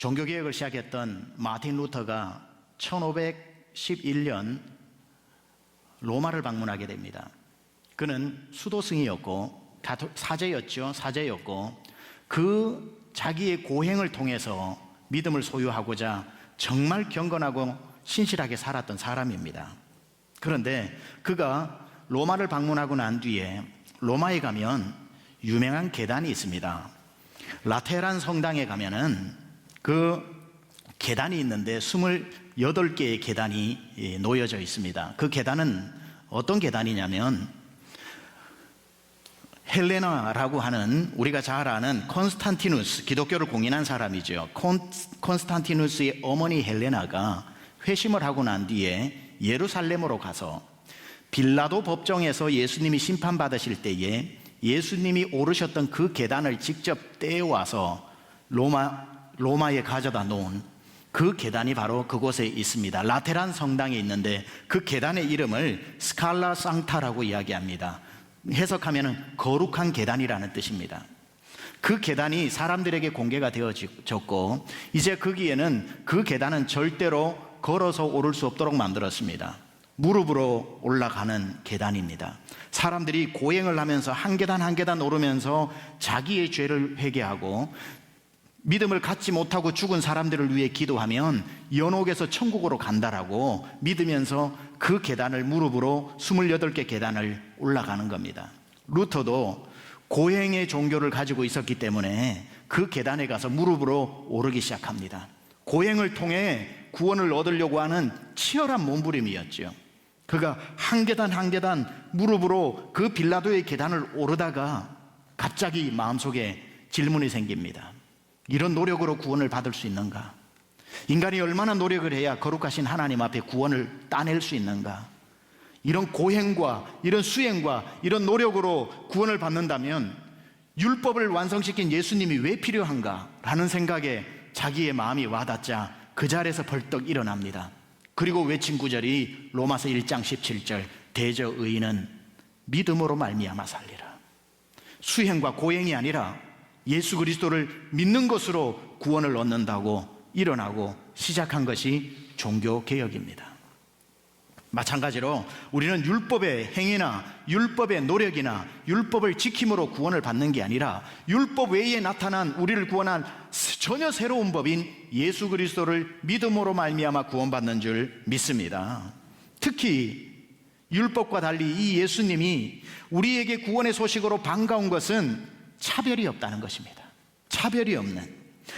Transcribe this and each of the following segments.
종교개혁을 시작했던 마틴 루터가 1511년 로마를 방문하게 됩니다. 그는 수도승이었고 사제였고 그 자기의 고행을 통해서 믿음을 소유하고자 정말 경건하고 신실하게 살았던 사람입니다. 그런데 그가 로마를 방문하고 난 뒤에 로마에 가면 유명한 계단이 있습니다. 라테란 성당에 가면은 그 계단이 있는데 28개의 계단이 놓여져 있습니다. 그 계단은 어떤 계단이냐면 헬레나라고 하는, 우리가 잘 아는 콘스탄티누스, 기독교를 공인한 사람이죠. 콘스탄티누스의 어머니 헬레나가 회심을 하고 난 뒤에 예루살렘으로 가서 빌라도 법정에서 예수님이 심판받으실 때에 예수님이 오르셨던 그 계단을 직접 떼어와서 로마에 가져다 놓은 그 계단이 바로 그곳에 있습니다. 라테란 성당에 있는데 그 계단의 이름을 스칼라 상타라고 이야기합니다. 해석하면 거룩한 계단이라는 뜻입니다. 그 계단이 사람들에게 공개가 되어졌고 이제 거기에는 그 계단은 절대로 걸어서 오를 수 없도록 만들었습니다. 무릎으로 올라가는 계단입니다. 사람들이 고행을 하면서 한 계단 한 계단 오르면서 자기의 죄를 회개하고 믿음을 갖지 못하고 죽은 사람들을 위해 기도하면 연옥에서 천국으로 간다라고 믿으면서 그 계단을 무릎으로 28개 계단을 올라가는 겁니다. 루터도 고행의 종교를 가지고 있었기 때문에 그 계단에 가서 무릎으로 오르기 시작합니다. 고행을 통해 구원을 얻으려고 하는 치열한 몸부림이었죠. 그가 한 계단 한 계단 무릎으로 그 빌라도의 계단을 오르다가 갑자기 마음속에 질문이 생깁니다. 이런 노력으로 구원을 받을 수 있는가? 인간이 얼마나 노력을 해야 거룩하신 하나님 앞에 구원을 따낼 수 있는가? 이런 고행과 이런 수행과 이런 노력으로 구원을 받는다면 율법을 완성시킨 예수님이 왜 필요한가? 라는 생각에 자기의 마음이 와닿자 그 자리에서 벌떡 일어납니다. 그리고 외친 구절이 로마서 1장 17절, 대저 의인은 믿음으로 말미암아 살리라. 수행과 고행이 아니라 예수 그리스도를 믿는 것으로 구원을 얻는다고 일어나고 시작한 것이 종교개혁입니다. 마찬가지로 우리는 율법의 행위나 율법의 노력이나 율법을 지킴으로 구원을 받는 게 아니라 율법 외에 나타난 우리를 구원한 전혀 새로운 법인 예수 그리스도를 믿음으로 말미암아 구원받는 줄 믿습니다. 특히 율법과 달리 이 예수님이 우리에게 구원의 소식으로 반가운 것은 차별이 없다는 것입니다. 차별이 없는,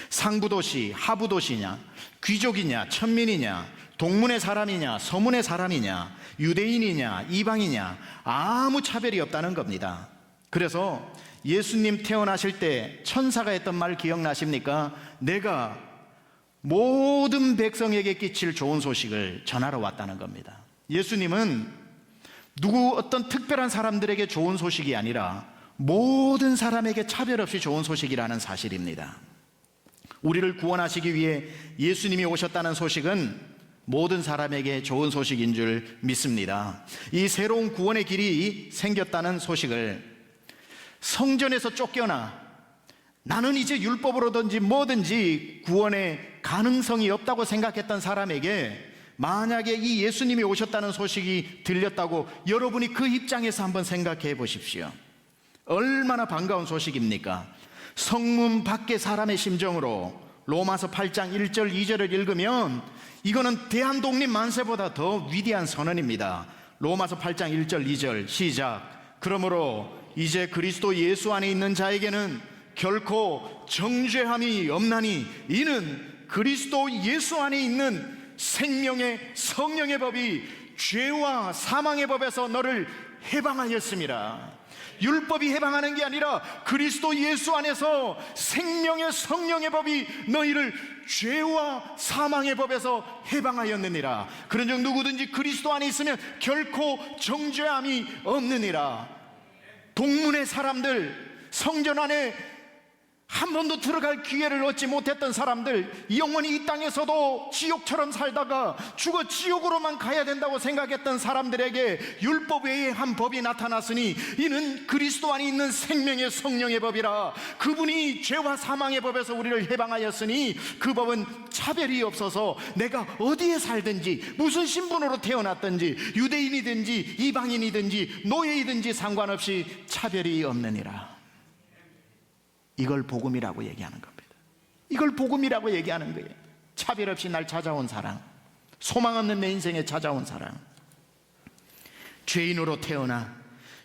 상부도시, 하부도시냐, 귀족이냐, 천민이냐, 동문의 사람이냐, 서문의 사람이냐, 유대인이냐, 이방이냐, 아무 차별이 없다는 겁니다. 그래서 예수님 태어나실 때 천사가 했던 말 기억나십니까? 내가 모든 백성에게 끼칠 좋은 소식을 전하러 왔다는 겁니다. 예수님은 어떤 특별한 사람들에게 좋은 소식이 아니라 모든 사람에게 차별 없이 좋은 소식이라는 사실입니다. 우리를 구원하시기 위해 예수님이 오셨다는 소식은 모든 사람에게 좋은 소식인 줄 믿습니다. 이 새로운 구원의 길이 생겼다는 소식을 성전에서 쫓겨나 나는 이제 율법으로든지 뭐든지 구원의 가능성이 없다고 생각했던 사람에게 만약에 이 예수님이 오셨다는 소식이 들렸다고 여러분이 그 입장에서 한번 생각해 보십시오. 얼마나 반가운 소식입니까? 성문 밖의 사람의 심정으로 로마서 8장 1절 2절을 읽으면 이거는 대한독립 만세보다 더 위대한 선언입니다. 로마서 8장 1절 2절 시작. 그러므로 이제 그리스도 예수 안에 있는 자에게는 결코 정죄함이 없나니 이는 그리스도 예수 안에 있는 생명의 성령의 법이 죄와 사망의 법에서 너를 해방하였습니다. 율법이 해방하는 게 아니라 그리스도 예수 안에서 생명의 성령의 법이 너희를 죄와 사망의 법에서 해방하였느니라. 그런즉 누구든지 그리스도 안에 있으면 결코 정죄함이 없느니라. 동문의 사람들, 성전 안에 한 번도 들어갈 기회를 얻지 못했던 사람들, 영원히 이 땅에서도 지옥처럼 살다가 죽어 지옥으로만 가야 된다고 생각했던 사람들에게 율법 외에 한 법이 나타났으니 이는 그리스도 안에 있는 생명의 성령의 법이라. 그분이 죄와 사망의 법에서 우리를 해방하였으니 그 법은 차별이 없어서 내가 어디에 살든지 무슨 신분으로 태어났든지 유대인이든지 이방인이든지 노예이든지 상관없이 차별이 없느니라. 이걸 복음이라고 얘기하는 겁니다. 이걸 복음이라고 얘기하는 거예요. 차별 없이 날 찾아온 사랑, 소망 없는 내 인생에 찾아온 사랑. 죄인으로 태어나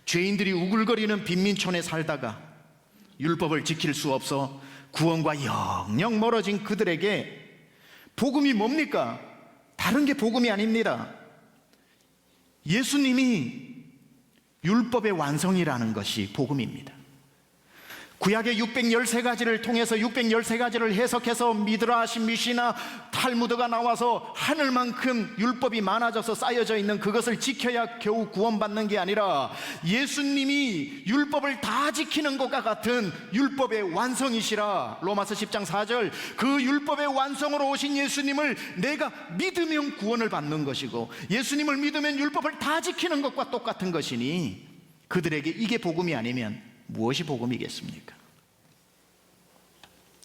죄인들이 우글거리는 빈민촌에 살다가 율법을 지킬 수 없어 구원과 영영 멀어진 그들에게 복음이 뭡니까? 다른 게 복음이 아닙니다. 예수님이 율법의 완성이라는 것이 복음입니다. 구약의 613가지를 통해서 613가지를 해석해서 미드라시, 미시나, 탈무드가 나와서 하늘만큼 율법이 많아져서 쌓여져 있는 그것을 지켜야 겨우 구원받는 게 아니라 예수님이 율법을 다 지키는 것과 같은 율법의 완성이시라. 로마서 10장 4절, 그 율법의 완성으로 오신 예수님을 내가 믿으면 구원을 받는 것이고 예수님을 믿으면 율법을 다 지키는 것과 똑같은 것이니 그들에게 이게 복음이 아니면 무엇이 복음이겠습니까?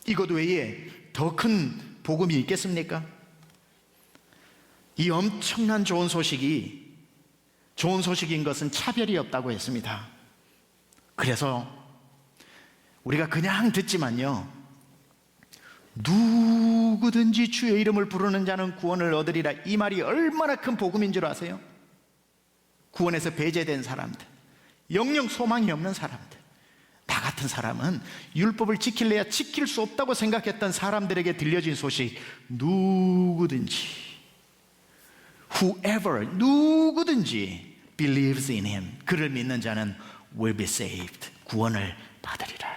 이것 외에 더 큰 복음이 있겠습니까? 이 엄청난 좋은 소식인 것은 차별이 없다고 했습니다. 그래서 우리가 그냥 듣지만요, 누구든지 주의 이름을 부르는 자는 구원을 얻으리라, 이 말이 얼마나 큰 복음인 줄 아세요? 구원에서 배제된 사람들, 영영 소망이 없는 사람들, 나 같은 사람은 율법을 지킬래야 지킬 수 없다고 생각했던 사람들에게 들려진 소식, 누구든지, whoever, 누구든지 believes in him, 그를 믿는 자는 will be saved, 구원을 받으리라.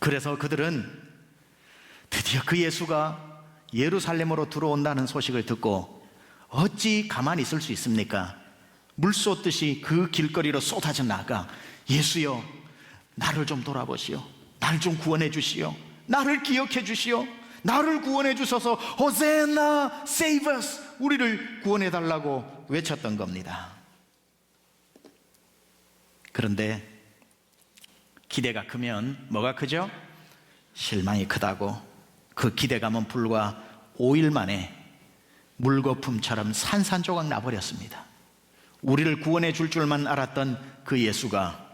그래서 그들은 드디어 그 예수가 예루살렘으로 들어온다는 소식을 듣고 어찌 가만히 있을 수 있습니까? 물 쏟듯이 그 길거리로 쏟아져 나가, 예수여 나를 좀 돌아보시오, 나를 좀 구원해 주시오, 나를 기억해 주시오, 나를 구원해 주셔서 호세나 save us, 우리를 구원해 달라고 외쳤던 겁니다. 그런데 기대가 크면 뭐가 크죠? 실망이 크다고. 그 기대감은 불과 5일 만에 물거품처럼 산산조각 나버렸습니다. 우리를 구원해 줄 줄만 알았던 그 예수가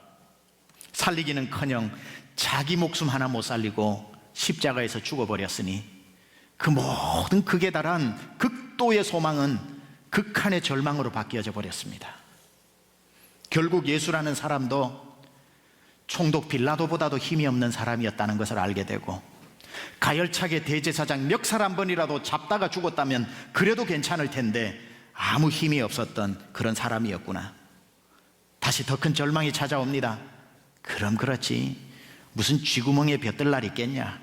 살리기는커녕 자기 목숨 하나 못 살리고 십자가에서 죽어버렸으니 그 모든 극에 달한 극도의 소망은 극한의 절망으로 바뀌어져 버렸습니다. 결국 예수라는 사람도 총독 빌라도보다도 힘이 없는 사람이었다는 것을 알게 되고, 가열차게 대제사장 멱살 한 번이라도 잡다가 죽었다면 그래도 괜찮을 텐데 아무 힘이 없었던 그런 사람이었구나. 다시 더 큰 절망이 찾아옵니다. 그럼 그렇지, 무슨 쥐구멍에 벼뜰 날 있겠냐.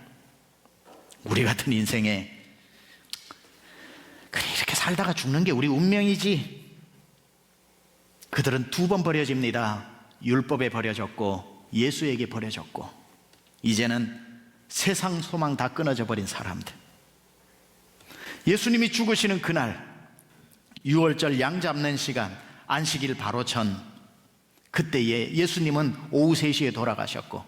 우리 같은 인생에 그래 이렇게 살다가 죽는 게 우리 운명이지. 그들은 두 번 버려집니다. 율법에 버려졌고 예수에게 버려졌고, 이제는 세상 소망 다 끊어져 버린 사람들. 예수님이 죽으시는 그날, 유월절 양 잡는 시간, 안식일 바로 전, 그때에 예수님은 오후 3시에 돌아가셨고,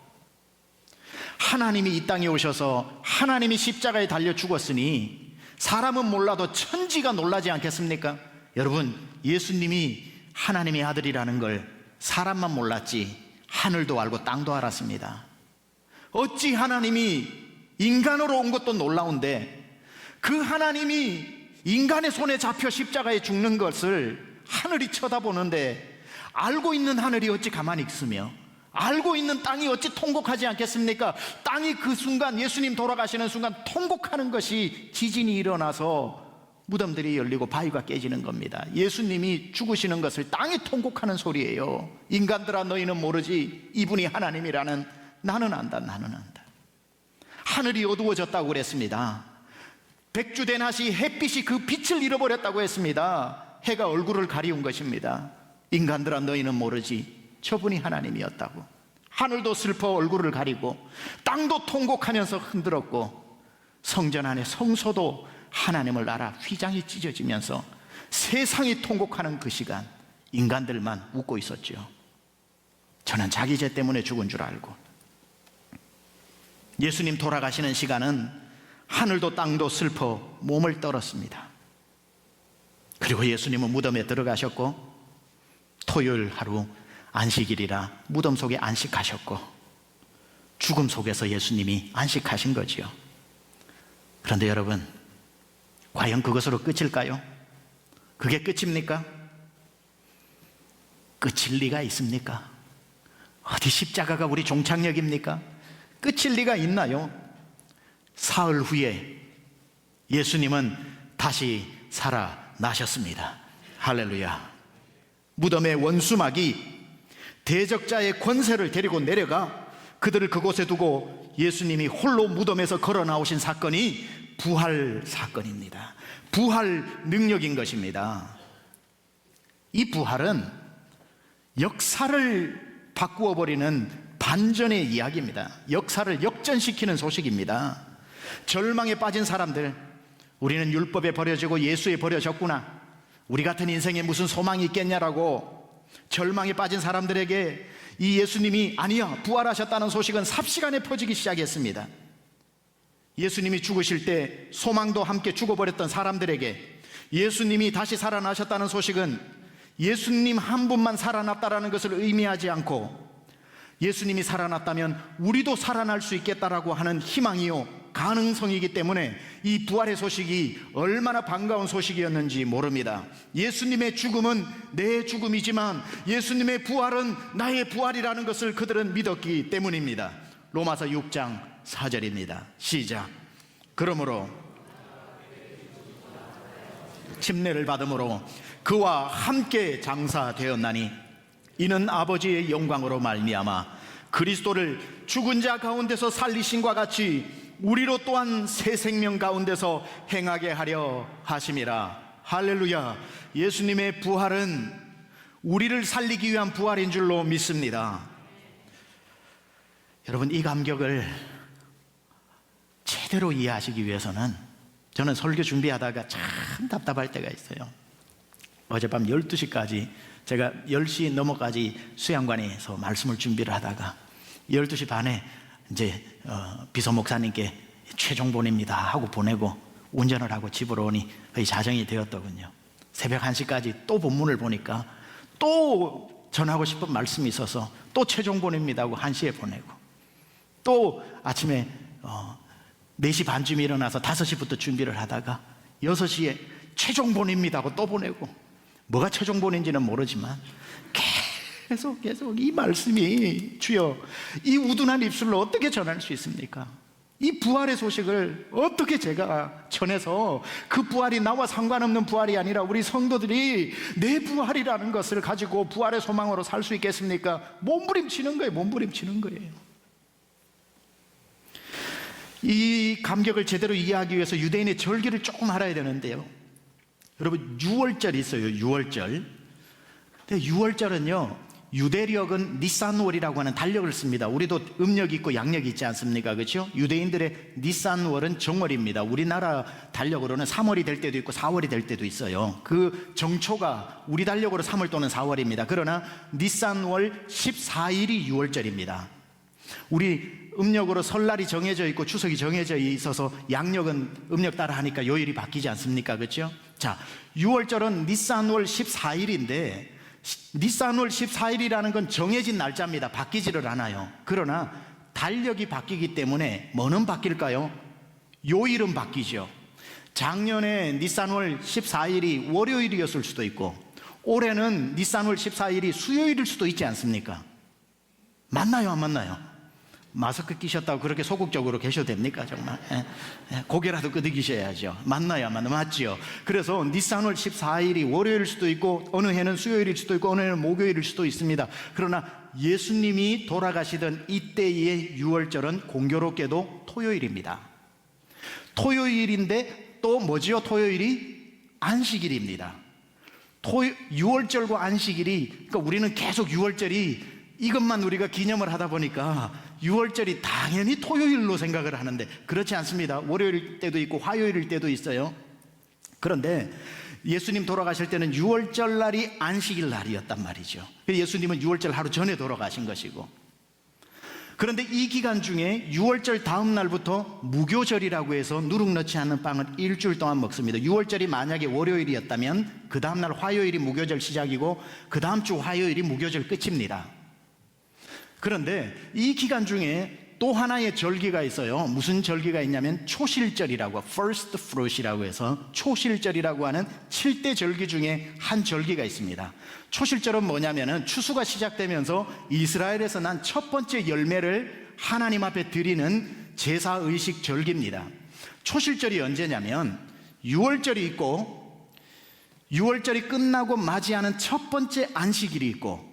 하나님이 이 땅에 오셔서 하나님이 십자가에 달려 죽었으니 사람은 몰라도 천지가 놀라지 않겠습니까? 여러분, 예수님이 하나님의 아들이라는 걸 사람만 몰랐지 하늘도 알고 땅도 알았습니다. 어찌 하나님이 인간으로 온 것도 놀라운데 그 하나님이 인간의 손에 잡혀 십자가에 죽는 것을 하늘이 쳐다보는데, 알고 있는 하늘이 어찌 가만히 있으며 알고 있는 땅이 어찌 통곡하지 않겠습니까? 땅이 그 순간, 예수님 돌아가시는 순간 통곡하는 것이 지진이 일어나서 무덤들이 열리고 바위가 깨지는 겁니다. 예수님이 죽으시는 것을 땅이 통곡하는 소리예요. 인간들아 너희는 모르지 이분이 하나님이라는, 나는 안다, 나는 안다. 하늘이 어두워졌다고 그랬습니다. 백주대낮이 햇빛이 그 빛을 잃어버렸다고 했습니다. 해가 얼굴을 가리운 것입니다. 인간들아 너희는 모르지 저분이 하나님이었다고. 하늘도 슬퍼 얼굴을 가리고 땅도 통곡하면서 흔들었고 성전 안에 성소도 하나님을 알아 휘장이 찢어지면서 세상이 통곡하는 그 시간 인간들만 웃고 있었죠. 저는 자기 죄 때문에 죽은 줄 알고. 예수님 돌아가시는 시간은 하늘도 땅도 슬퍼 몸을 떨었습니다. 그리고 예수님은 무덤에 들어가셨고 토요일 하루 안식일이라 무덤 속에 안식하셨고 죽음 속에서 예수님이 안식하신 거지요. 그런데 여러분, 과연 그것으로 끝일까요? 그게 끝입니까? 끝일 리가 있습니까? 어디 십자가가 우리 종착역입니까? 끝일 리가 있나요? 사흘 후에 예수님은 다시 살아나셨습니다. 할렐루야. 무덤의 원수막이 대적자의 권세를 데리고 내려가 그들을 그곳에 두고 예수님이 홀로 무덤에서 걸어 나오신 사건이 부활 사건입니다. 부활 능력인 것입니다. 이 부활은 역사를 바꾸어 버리는 반전의 이야기입니다. 역사를 역전시키는 소식입니다. 절망에 빠진 사람들, 우리는 율법에 버려지고 예수에 버려졌구나, 우리 같은 인생에 무슨 소망이 있겠냐라고 절망에 빠진 사람들에게 이 예수님이 아니야 부활하셨다는 소식은 삽시간에 퍼지기 시작했습니다. 예수님이 죽으실 때 소망도 함께 죽어버렸던 사람들에게 예수님이 다시 살아나셨다는 소식은 예수님 한 분만 살아났다라는 것을 의미하지 않고 예수님이 살아났다면 우리도 살아날 수 있겠다라고 하는 희망이요 가능성이기 때문에 이 부활의 소식이 얼마나 반가운 소식이었는지 모릅니다. 예수님의 죽음은 내 죽음이지만 예수님의 부활은 나의 부활이라는 것을 그들은 믿었기 때문입니다. 로마서 6장 4절입니다. 시작. 그러므로 침례를 받음으로 그와 함께 장사되었나니 이는 아버지의 영광으로 말미암아 그리스도를 죽은 자 가운데서 살리신과 같이 우리로 또한 새 생명 가운데서 행하게 하려 하심이라. 할렐루야. 예수님의 부활은 우리를 살리기 위한 부활인 줄로 믿습니다. 여러분, 이 감격을 제대로 이해하시기 위해서는 저는 설교 준비하다가 참 답답할 때가 있어요. 어젯밤 12시까지 제가 10시 넘어까지 수양관에서 말씀을 준비를 하다가 12시 반에 이제 비서 목사님께 최종 보냅니다 하고 보내고 운전을 하고 집으로 오니 거의 자정이 되었더군요. 새벽 1시까지 또 본문을 보니까 또 전하고 싶은 말씀이 있어서 또 최종 보냅니다 하고 1시에 보내고 또 아침에 4시 반쯤에 일어나서 5시부터 준비를 하다가 6시에 최종 보냅니다 하고 또 보내고, 뭐가 최종 보낸지는 모르지만 계속 이 말씀이 주여 이 우둔한 입술로 어떻게 전할 수 있습니까? 이 부활의 소식을 어떻게 제가 전해서 그 부활이 나와 상관없는 부활이 아니라 우리 성도들이 내 부활이라는 것을 가지고 부활의 소망으로 살 수 있겠습니까? 몸부림치는 거예요. 몸부림치는 거예요. 이 감격을 제대로 이해하기 위해서 유대인의 절기를 조금 알아야 되는데요. 여러분, 유월절이 있어요. 유월절. 근데 유월절은요, 유대력은 니산월이라고 하는 달력을 씁니다. 우리도 음력이 있고 양력이 있지 않습니까? 그렇죠? 유대인들의 니산월은 정월입니다. 우리나라 달력으로는 3월이 될 때도 있고 4월이 될 때도 있어요. 그 정초가 우리 달력으로 3월 또는 4월입니다. 그러나 니산월 14일이 유월절입니다. 우리 음력으로 설날이 정해져 있고 추석이 정해져 있어서 양력은 음력 따라 하니까 요일이 바뀌지 않습니까? 그렇죠? 자, 유월절은 니산월 14일인데 니산월 14일이라는 건 정해진 날짜입니다. 바뀌지를 않아요. 그러나 달력이 바뀌기 때문에 뭐는 바뀔까요? 요일은 바뀌죠. 작년에 니산월 14일이 월요일이었을 수도 있고 올해는 니산월 14일이 수요일일 수도 있지 않습니까? 맞나요? 안 맞나요? 마스크 끼셨다고 그렇게 소극적으로 계셔도 됩니까? 정말 고개라도 끄덕이셔야죠. 맞나요? 안 맞나요? 맞죠? 그래서 니산월 14일이 월요일일 수도 있고 어느 해는 수요일일 수도 있고 어느 해는 목요일일 수도 있습니다. 그러나 예수님이 돌아가시던 이때의 유월절은 공교롭게도 토요일입니다. 토요일인데 또 뭐지요? 토요일이 안식일입니다. 유월절과 안식일이, 그러니까 우리는 계속 유월절이 이것만 우리가 기념을 하다 보니까 6월절이 당연히 토요일로 생각을 하는데 그렇지 않습니다. 월요일 때도 있고 화요일일 때도 있어요. 그런데 예수님 돌아가실 때는 6월절 날이 안식일 날이었단 말이죠. 예수님은 6월절 하루 전에 돌아가신 것이고, 그런데 이 기간 중에 6월절 다음 날부터 무교절이라고 해서 누룩 넣지 않는 빵을 일주일 동안 먹습니다. 6월절이 만약에 월요일이었다면 그 다음 날 화요일이 무교절 시작이고 그 다음 주 화요일이 무교절 끝입니다. 그런데 이 기간 중에 또 하나의 절기가 있어요. 무슨 절기가 있냐면 초실절이라고, First Fruit이라고 해서 초실절이라고 하는 7대 절기 중에 한 절기가 있습니다. 초실절은 뭐냐면은 추수가 시작되면서 이스라엘에서 난 첫 번째 열매를 하나님 앞에 드리는 제사의식 절기입니다. 초실절이 언제냐면 6월절이 있고 6월절이 끝나고 맞이하는 첫 번째 안식일이 있고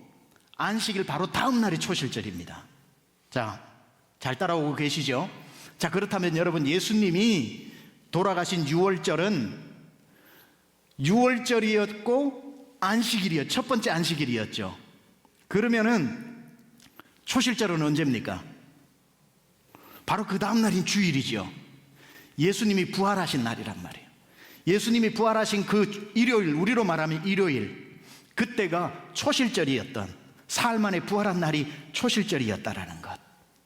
안식일 바로 다음 날이 초실절입니다. 자, 잘 따라오고 계시죠? 자, 그렇다면 여러분, 예수님이 돌아가신 6월절은 6월절이었고 안식일이었죠. 첫 번째 안식일이었죠. 그러면은 초실절은 언제입니까? 바로 그 다음 날인 주일이죠. 예수님이 부활하신 날이란 말이에요. 예수님이 부활하신 그 일요일, 우리로 말하면 일요일, 그때가 초실절이었던, 사흘 만에 부활한 날이 초실절이었다라는 것.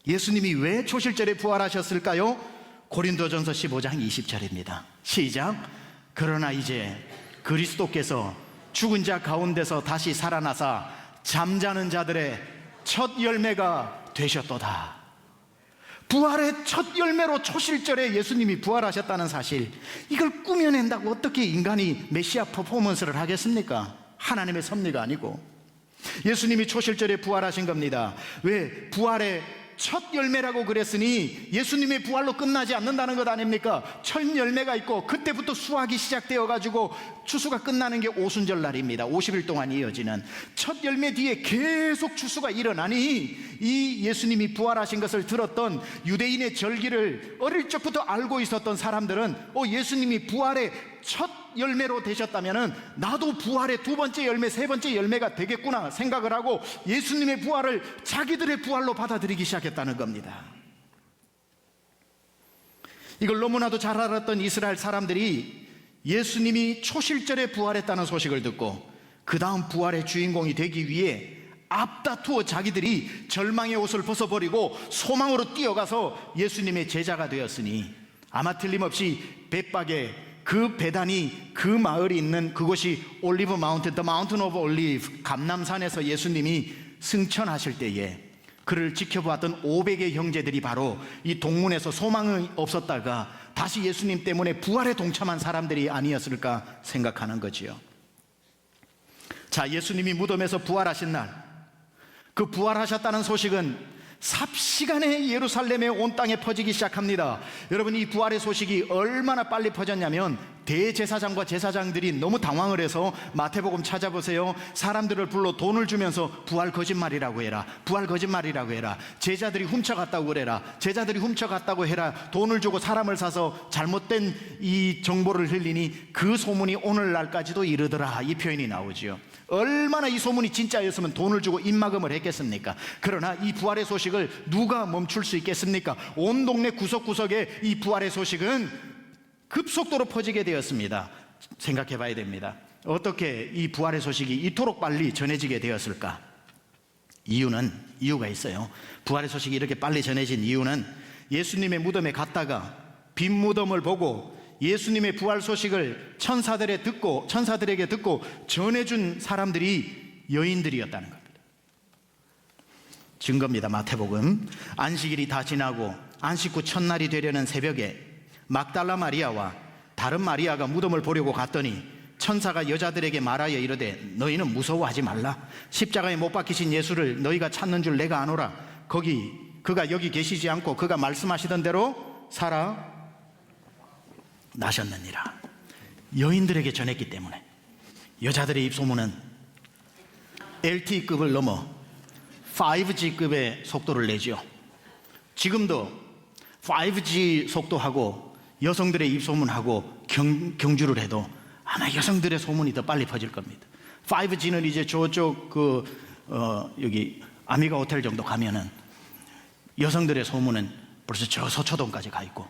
예수님이 왜 초실절에 부활하셨을까요? 고린도전서 15장 20절입니다. 시작. 그러나 이제 그리스도께서 죽은 자 가운데서 다시 살아나사 잠자는 자들의 첫 열매가 되셨도다. 부활의 첫 열매로 초실절에 예수님이 부활하셨다는 사실, 이걸 꾸며낸다고 어떻게 인간이 메시아 퍼포먼스를 하겠습니까? 하나님의 섭리가 아니고. 예수님이 초실절에 부활하신 겁니다. 왜? 부활의 첫 열매라고 그랬으니 예수님의 부활로 끝나지 않는다는 것 아닙니까? 첫 열매가 있고 그때부터 수확이 시작되어 가지고 추수가 끝나는 게 오순절 날입니다. 50일 동안 이어지는 첫 열매 뒤에 계속 추수가 일어나니 이 예수님이 부활하신 것을 들었던 유대인의 절기를 어릴 적부터 알고 있었던 사람들은 예수님이 부활의 첫 열매로 되셨다면 나도 부활의 두 번째 열매, 세 번째 열매가 되겠구나 생각을 하고 예수님의 부활을 자기들의 부활로 받아들이기 시작했다는 겁니다. 이걸 너무나도 잘 알았던 이스라엘 사람들이 예수님이 초실절에 부활했다는 소식을 듣고 그 다음 부활의 주인공이 되기 위해 앞다투어 자기들이 절망의 옷을 벗어버리고 소망으로 뛰어가서 예수님의 제자가 되었으니 아마 틀림없이 벳박에 그 배단이 그 마을이 있는 그곳이 올리브 마운틴, The Mountain of Olive, 감람산에서 예수님이 승천하실 때에 그를 지켜보았던 500의 형제들이 바로 이 동문에서 소망이 없었다가 다시 예수님 때문에 부활에 동참한 사람들이 아니었을까 생각하는 거지요. 자, 예수님이 무덤에서 부활하신 날, 그 부활하셨다는 소식은 삽시간에 예루살렘의 온 땅에 퍼지기 시작합니다. 여러분, 이 부활의 소식이 얼마나 빨리 퍼졌냐면 대제사장과 제사장들이 너무 당황을 해서 마태복음 찾아보세요. 사람들을 불러 돈을 주면서 부활 거짓말이라고 해라, 부활 거짓말이라고 해라, 제자들이 훔쳐갔다고 그래라, 제자들이 훔쳐갔다고 해라, 돈을 주고 사람을 사서 잘못된 이 정보를 흘리니 그 소문이 오늘날까지도 이르더라, 이 표현이 나오지요. 얼마나 이 소문이 진짜였으면 돈을 주고 입막음을 했겠습니까? 그러나 이 부활의 소식을 누가 멈출 수 있겠습니까? 온 동네 구석구석에 이 부활의 소식은 급속도로 퍼지게 되었습니다. 생각해 봐야 됩니다. 어떻게 이 부활의 소식이 이토록 빨리 전해지게 되었을까? 이유가 있어요. 부활의 소식이 이렇게 빨리 전해진 이유는 예수님의 무덤에 갔다가 빈 무덤을 보고 예수님의 부활 소식을 천사들에게 듣고 전해준 사람들이 여인들이었다는 겁니다. 증거입니다. 마태복음. 안식일이 다 지나고 안식 후 첫날이 되려는 새벽에 막달라 마리아와 다른 마리아가 무덤을 보려고 갔더니 천사가 여자들에게 말하여 이르되 너희는 무서워하지 말라. 십자가에 못 박히신 예수를 너희가 찾는 줄 내가 아노라. 그가 여기 계시지 않고 그가 말씀하시던 대로 나셨느니라. 여인들에게 전했기 때문에 여자들의 입소문은 LTE급을 넘어 5G급의 속도를 내죠. 지금도 5G 속도하고 여성들의 입소문하고 경주를 해도 아마 여성들의 소문이 더 빨리 퍼질 겁니다. 5G는 이제 저쪽 여기 아미가 호텔 정도 가면은 여성들의 소문은 벌써 저 서초동까지 가 있고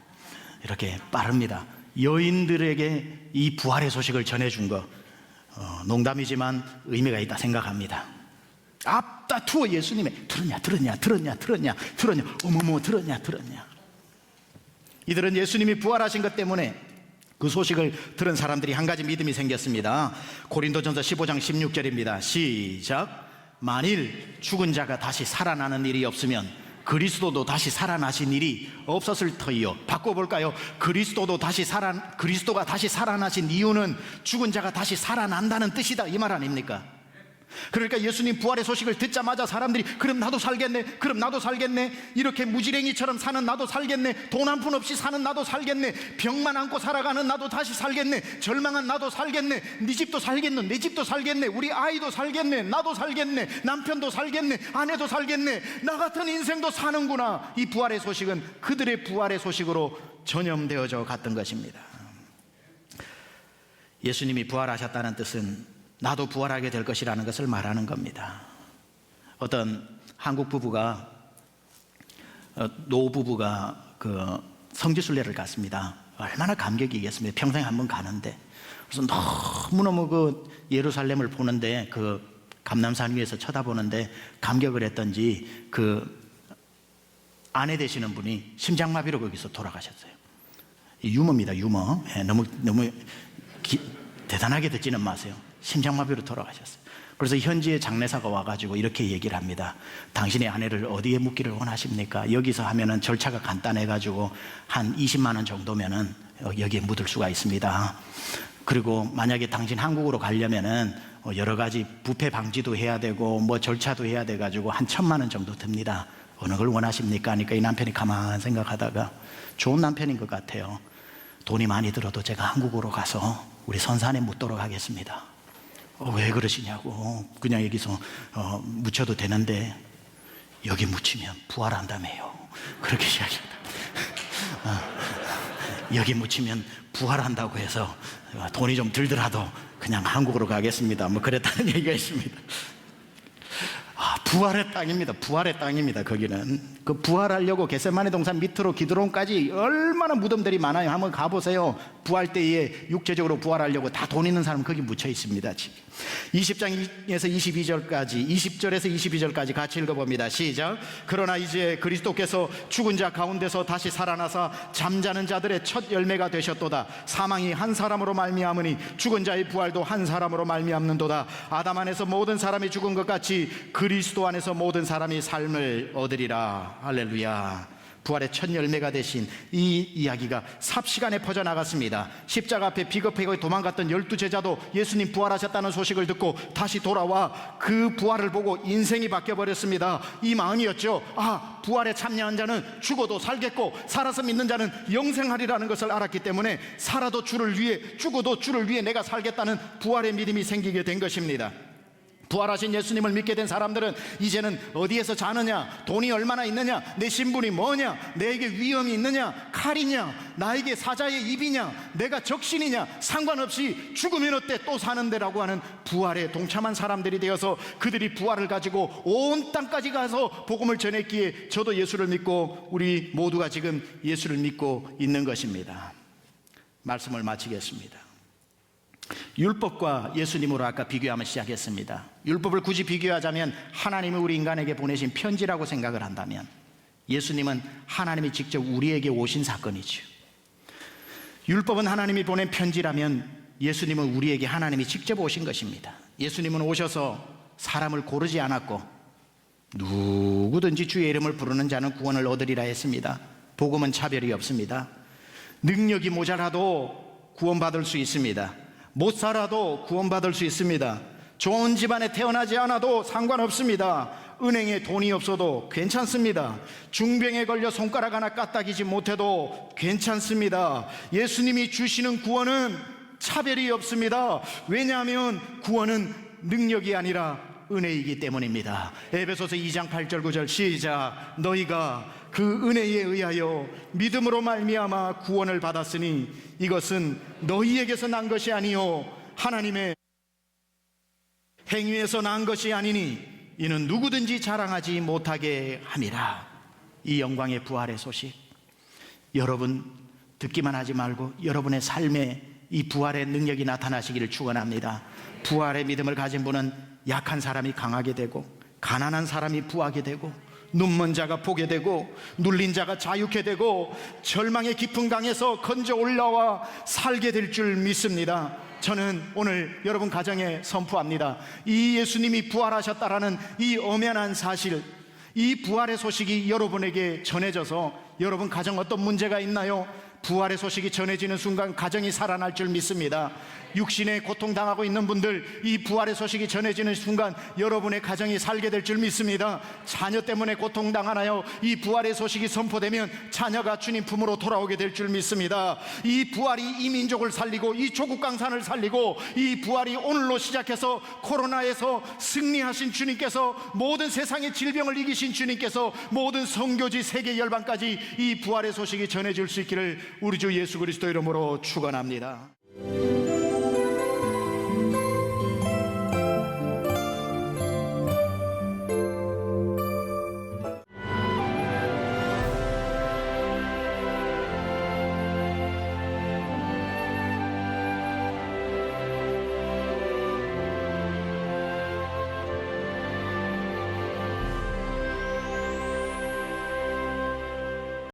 이렇게 빠릅니다. 여인들에게 이 부활의 소식을 전해준 거 농담이지만 의미가 있다 생각합니다. 앞다투어 예수님의 들었냐 어머머 들었냐. 이들은 예수님이 부활하신 것 때문에 그 소식을 들은 사람들이 한 가지 믿음이 생겼습니다. 고린도전서 15장 16절입니다. 시작. 만일 죽은 자가 다시 살아나는 일이 없으면 그리스도도 다시 살아나신 일이 없었을 터이요. 바꿔볼까요? 그리스도가 다시 살아나신 이유는 죽은 자가 다시 살아난다는 뜻이다, 이 말 아닙니까? 그러니까 예수님 부활의 소식을 듣자마자 사람들이 그럼 나도 살겠네, 이렇게 무지랭이처럼 사는 나도 살겠네, 돈 한 푼 없이 사는 나도 살겠네, 병만 안고 살아가는 나도 다시 살겠네, 절망한 나도 살겠네, 네 집도 살겠네, 내 집도 살겠네, 우리 아이도 살겠네, 나도 살겠네, 남편도 살겠네, 아내도 살겠네, 나 같은 인생도 사는구나. 이 부활의 소식은 그들의 부활의 소식으로 전염되어져 갔던 것입니다. 예수님이 부활하셨다는 뜻은 나도 부활하게 될 것이라는 것을 말하는 겁니다. 어떤 한국 부부가 노부부가 그 성지순례를 갔습니다. 얼마나 감격이겠습니까? 평생 한번 가는데. 그래서 너무너무 그 예루살렘을 보는데 그 감람산 위에서 쳐다보는데 감격을 했던지 그 아내 되시는 분이 심장마비로 거기서 돌아가셨어요. 유머입니다, 유머. 너무 대단하게 듣지는 마세요. 심장마비로 돌아가셨어요. 그래서 현지의 장례사가 와가지고 이렇게 얘기를 합니다. 당신의 아내를 어디에 묻기를 원하십니까? 여기서 하면은 절차가 간단해가지고 한 20만 원 정도면은 여기에 묻을 수가 있습니다. 그리고 만약에 당신 한국으로 가려면은 여러 가지 부패 방지도 해야 되고 뭐 절차도 해야 돼가지고 한 1,000만 원 정도 듭니다. 어느 걸 원하십니까? 하니까 이 남편이 가만 생각하다가 좋은 남편인 것 같아요. 돈이 많이 들어도 제가 한국으로 가서 우리 선산에 묻도록 하겠습니다. 왜 그러시냐고. 그냥 여기서 묻혀도 되는데 여기 묻히면 부활한다며요. 그렇게 이야기합니다. 여기 묻히면 부활한다고 해서 돈이 좀 들더라도 그냥 한국으로 가겠습니다. 뭐 그랬다는 얘기가 있습니다. 부활의 땅입니다. 부활의 땅입니다. 거기는 그 부활하려고 겟세마네 동산 밑으로 기드론까지 얼마나 무덤들이 많아요. 한번 가보세요. 부활 때에 육체적으로 부활하려고 다 돈 있는 사람 거기 묻혀 있습니다. 지금 20장에서 22절까지 20절에서 22절까지 같이 읽어봅니다. 시작. 그러나 이제 그리스도께서 죽은 자 가운데서 다시 살아나사 잠자는 자들의 첫 열매가 되셨도다. 사망이 한 사람으로 말미암으니 죽은 자의 부활도 한 사람으로 말미암는도다. 아담 안에서 모든 사람이 죽은 것 같이 그리스도 안에서 모든 사람이 삶을 얻으리라. 할렐루야. 부활의 첫 열매가 되신 이 이야기가 삽시간에 퍼져나갔습니다. 십자가 앞에 비겁하게 도망갔던 12제자도 예수님 부활하셨다는 소식을 듣고 다시 돌아와 그 부활을 보고 인생이 바뀌어버렸습니다. 이 마음이었죠. 부활에 참여한 자는 죽어도 살겠고 살아서 믿는 자는 영생하리라는 것을 알았기 때문에 살아도 주를 위해 죽어도 주를 위해 내가 살겠다는 부활의 믿음이 생기게 된 것입니다. 부활하신 예수님을 믿게 된 사람들은 이제는 어디에서 자느냐, 돈이 얼마나 있느냐, 내 신분이 뭐냐, 내게 위험이 있느냐, 칼이냐, 나에게 사자의 입이냐, 내가 적신이냐 상관없이 죽으면 어때 또 사는데라고 하는 부활에 동참한 사람들이 되어서 그들이 부활을 가지고 온 땅까지 가서 복음을 전했기에 저도 예수를 믿고 우리 모두가 지금 예수를 믿고 있는 것입니다. 말씀을 마치겠습니다. 율법과 예수님으로 아까 비교하면 시작했습니다. 율법을 굳이 비교하자면 하나님이 우리 인간에게 보내신 편지라고 생각을 한다면 예수님은 하나님이 직접 우리에게 오신 사건이죠. 율법은 하나님이 보낸 편지라면 예수님은 우리에게 하나님이 직접 오신 것입니다. 예수님은 오셔서 사람을 고르지 않았고 누구든지 주의 이름을 부르는 자는 구원을 얻으리라 했습니다. 복음은 차별이 없습니다. 능력이 모자라도 구원받을 수 있습니다. 못 살아도 구원받을 수 있습니다. 좋은 집안에 태어나지 않아도 상관없습니다. 은행에 돈이 없어도 괜찮습니다. 중병에 걸려 손가락 하나 까딱이지 못해도 괜찮습니다. 예수님이 주시는 구원은 차별이 없습니다. 왜냐하면 구원은 능력이 아니라 은혜이기 때문입니다. 에베소서 2장 8절 9절 시작. 너희가 그 은혜에 의하여 믿음으로 말미암아 구원을 받았으니 이것은 너희에게서 난 것이 아니요 하나님의 행위에서 난 것이 아니니 이는 누구든지 자랑하지 못하게 함이라. 이 영광의 부활의 소식, 여러분 듣기만 하지 말고 여러분의 삶에 이 부활의 능력이 나타나시기를 축원합니다. 부활의 믿음을 가진 분은 약한 사람이 강하게 되고, 가난한 사람이 부하게 되고, 눈먼 자가 보게 되고, 눌린 자가 자유케 되고, 절망의 깊은 강에서 건져 올라와 살게 될 줄 믿습니다. 저는 오늘 여러분 가정에 선포합니다. 이 예수님이 부활하셨다라는 이 엄연한 사실, 이 부활의 소식이 여러분에게 전해져서 여러분 가정 어떤 문제가 있나요? 부활의 소식이 전해지는 순간 가정이 살아날 줄 믿습니다. 육신에 고통당하고 있는 분들, 이 부활의 소식이 전해지는 순간 여러분의 가정이 살게 될 줄 믿습니다. 자녀 때문에 고통당하나요? 이 부활의 소식이 선포되면 자녀가 주님 품으로 돌아오게 될 줄 믿습니다. 이 부활이 이 민족을 살리고 이 조국 강산을 살리고, 이 부활이 오늘로 시작해서 코로나에서 승리하신 주님께서, 모든 세상의 질병을 이기신 주님께서 모든 선교지 세계 열방까지 이 부활의 소식이 전해질 수 있기를 우리 주 예수 그리스도 이름으로 축원합니다.